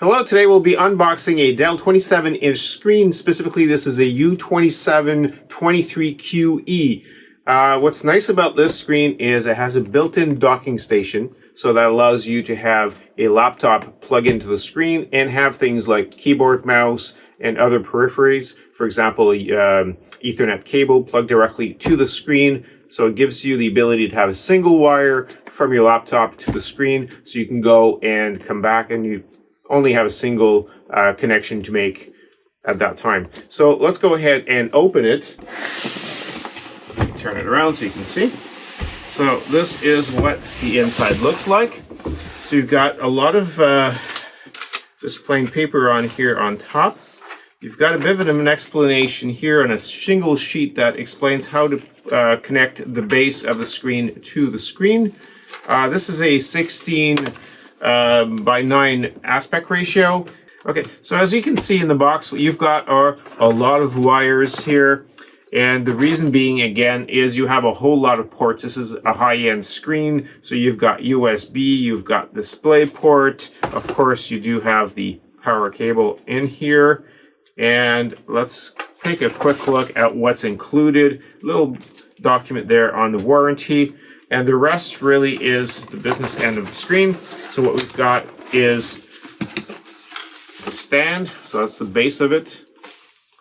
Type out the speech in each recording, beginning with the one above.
Hello, today we'll be unboxing a Dell 27-inch screen. Specifically, this is a U2723QE. What's nice about this screen is it has a built-in docking station, so that allows you to have a laptop plug into the screen and have things like keyboard, mouse, and other peripheries. For example, Ethernet cable plugged directly to the screen. So it gives you the ability to have a single wire from your laptop to the screen, so you can go and come back and you only have a single connection to make at that time. So let's go ahead and open it. Turn it around so you can see. So this is what the inside looks like. So you've got a lot of just plain paper on here on top. You've got a bit of an explanation here on a shingle sheet that explains how to connect the base of the screen to the screen. This is a 16 by 9 aspect ratio. Okay, so as you can see in the box, what you've got are a lot of wires here. And the reason being, again, is you have a whole lot of ports. This is a high-end screen, so you've got USB, you've got DisplayPort. Of course, you do have the power cable in here. And let's take a quick look at what's included. A little document there on the warranty. And the rest really is the business end of the screen. So what we've got is the stand. So that's the base of it.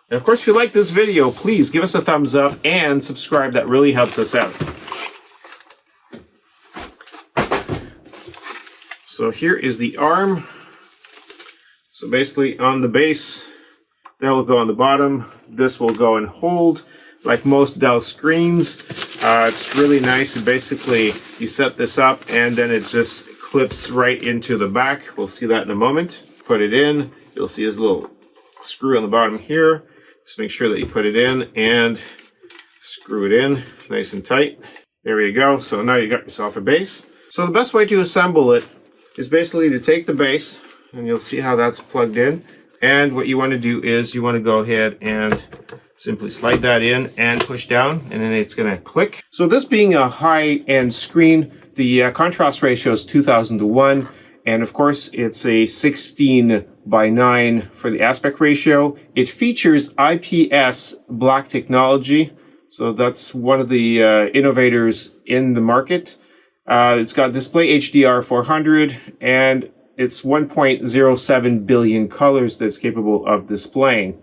And of course, if you like this video, please give us a thumbs up and subscribe. That really helps us out. So here is the arm. So basically on the base, that will go on the bottom. This will go and hold like most Dell screens. It's really nice. Basically, you set this up and then it just clips right into the back. We'll see that in a moment. Put it in. You'll see this little screw on the bottom here. Just make sure that you put it in and screw it in nice and tight. There you go. So now you got yourself a base. So the best way to assemble it is basically to take the base, and you'll see how that's plugged in. And what you want to do is you want to go ahead and simply slide that in and push down, and then it's going to click. So this being a high-end screen, the contrast ratio is 2000:1, and of course it's a 16 by 9 for the aspect ratio. It features IPS black technology, so that's one of the innovators in the market. It's got display HDR 400, and it's 1.07 billion colors that's capable of displaying.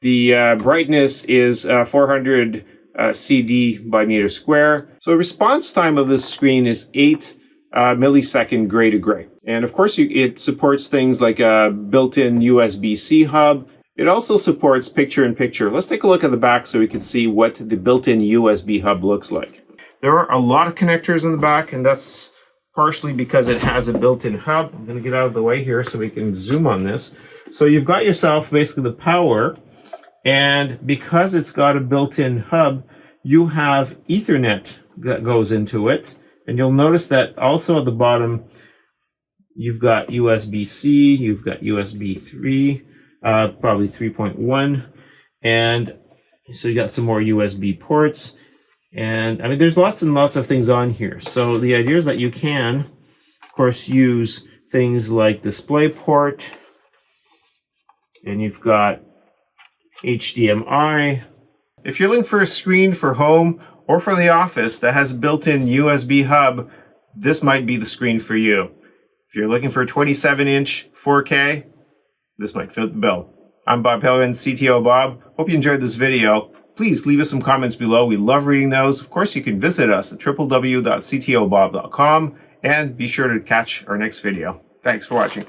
The brightness is 400 CD by meter square. So the response time of this screen is 8 millisecond gray to gray. And of course, it supports things like a built-in USB-C hub. It also supports picture-in-picture. Let's take a look at the back so we can see what the built-in USB hub looks like. There are a lot of connectors in the back, and that's partially because it has a built-in hub. I'm going to get out of the way here so we can zoom on this. So you've got yourself basically the power. And because it's got a built-in hub, you have Ethernet that goes into it. And you'll notice that also at the bottom, you've got USB-C, you've got USB 3, probably 3.1. And so you got some more USB ports. And I mean, there's lots and lots of things on here. So the idea is that you can, of course, use things like DisplayPort. And you've got HDMI. If you're looking for a screen for home or for the office that has a built-in USB hub, this might be the screen for you. If you're looking for a 27-inch 4K, this might fit the bill. I'm Bob Pellerin, CTOBOB. Hope you enjoyed this video. Please leave us some comments below. We love reading those. Of course, you can visit us at www.ctobob.com and be sure to catch our next video. Thanks for watching.